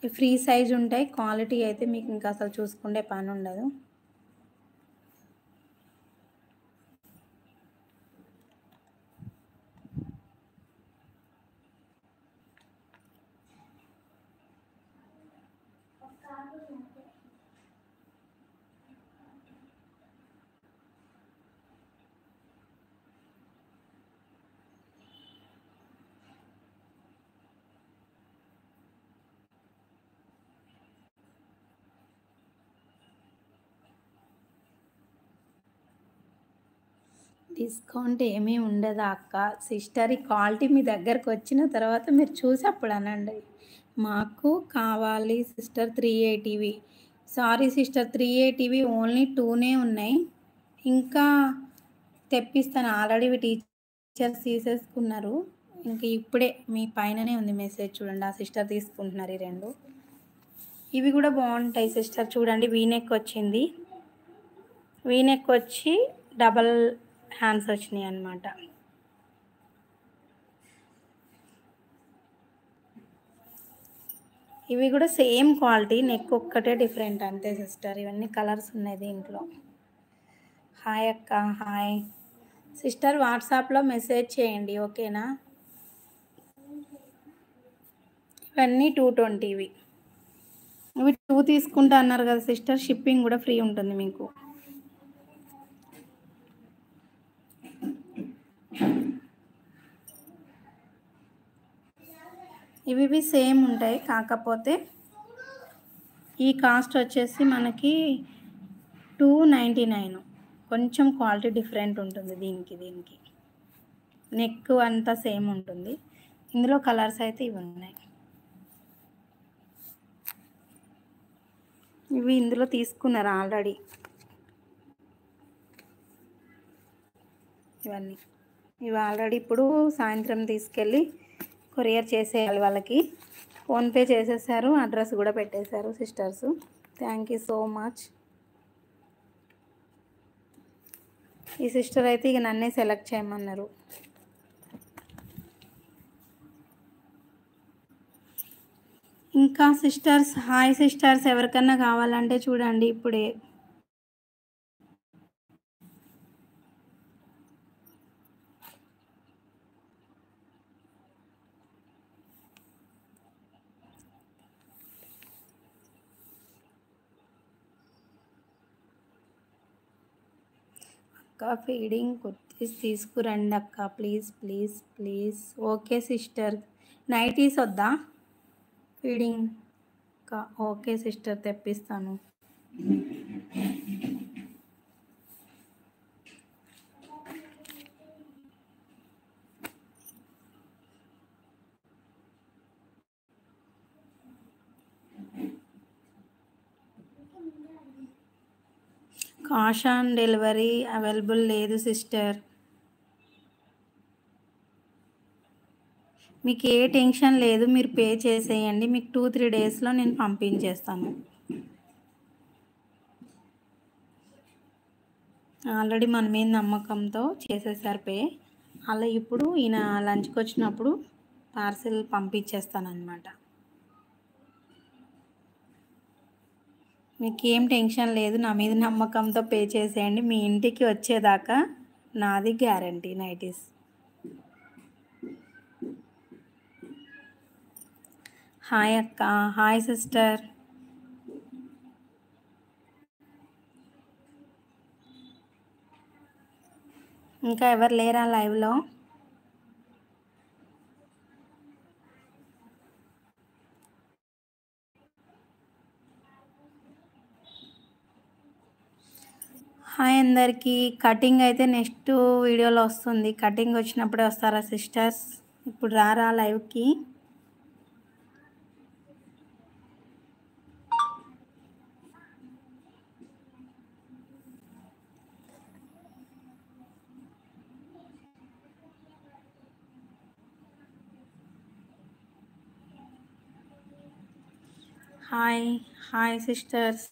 Free size ఉంటాయి. Quality అయితే మీకు ఇంకా అసలు చూసుకునే పని ఉండదు. డిస్కౌంట్ ఏమీ ఉండదా అక్క? సిస్టర్ ఈ క్వాలిటీ మీ దగ్గరకొచ్చిన తర్వాత మీరు చూసి అప్పుడు అనండి. మాకు కావాలి సిస్టర్ 380వి. సారీ సిస్టర్ 380వి ఓన్లీ 2నే ఉన్నాయి. ఇంకా తెప్పిస్తాను. ఆల్రెడీ టీచర్స్ తీసేసుకున్నారు. ఇంక ఇప్పుడే మీ పైననే ఉంది మెసేజ్ చూడండి. ఆ సిస్టర్ తీసుకుంటున్నారు ఈ 2. ఇవి కూడా బాగుంటాయి సిస్టర్ చూడండి. వీ నెక్ వచ్చింది. వీ నెక్ వచ్చి డబల్ హ్యాండ్స్ వచ్చినాయి అన్నమాట. ఇవి కూడా సేమ్ క్వాలిటీ, నెక్ ఒక్కటే డిఫరెంట్ అంతే సిస్టర్. ఇవన్నీ కలర్స్ ఉన్నాయి దీంట్లో. హాయ్ అక్క, హాయ్ సిస్టర్. వాట్సాప్లో మెసేజ్ చేయండి ఓకేనా? ఇవన్నీ 220వి. ఇవి 2 తీసుకుంటా అన్నారు కదా సిస్టర్. షిప్పింగ్ కూడా ఫ్రీ ఉంటుంది మీకు. ఇవి సేమ్ ఉంటాయి, కాకపోతే ఈ కాస్ట్ వచ్చేసి మనకి 299. కొంచెం క్వాలిటీ డిఫరెంట్ ఉంటుంది దీనికి. నెక్ అంతా సేమ్ ఉంటుంది. ఇందులో కలర్స్ అయితే ఇవి ఉన్నాయి. ఇవి ఇందులో తీసుకున్నారు ఆల్రెడీ. ఇవి ఆల్రెడీ ఇప్పుడు సాయంత్రం తీసుకెళ్ళి కొరియర్ చేసేయాలి వాళ్ళకి. ఫోన్పే చేసేసారు, అడ్రస్ కూడా పెట్టేశారు sisters. Thank you so much. ఈ సిస్టర్ అయితే ఇక నన్నే సెలెక్ట్ చేయమన్నారు. ఇంకా సిస్టర్స్, హాయ్ సిస్టర్స్. ఎవరికన్నా కావాలంటే చూడండి ఇప్పుడే. అక్క ఫీడింగ్ కుర్తీస్ తీసుకురండి అక్క, please please please. Okay sister. Nighties వద్దా ఫీడింగ్? ఓకే సిస్టర్, తెప్పిస్తాను. కాష్ ఆన్ డెలివరీ అవైలబుల్ లేదు సిస్టర్. మీకు ఏ టెన్షన్ లేదు, మీరు పే చేసేయండి. మీకు 2-3 డేస్లో నేను పంపించేస్తాను. ఆల్రెడీ మన మీద నమ్మకంతో చేసేసారు పే. అలా ఇప్పుడు ఈయన లంచ్కి వచ్చినప్పుడు పార్సిల్ పంపించేస్తానమాట. మీకు ఏం టెన్షన్ లేదు, నా మీద నమ్మకంతో పే చేసేయండి. మీ ఇంటికి వచ్చేదాకా నాది గ్యారంటీ నైటీస్. హాయ్ అక్క, హాయ్ సిస్టర్. ఇంకా ఎవరు లేరా లైవ్లో? హాయ్ అందరికీ. కటింగ్ అయితే నెక్స్ట్ వీడియోలో వస్తుంది. కటింగ్ వచ్చినప్పుడే వస్తారా సిస్టర్స్? ఇప్పుడు రారా లైవ్కి? Hi hi sisters.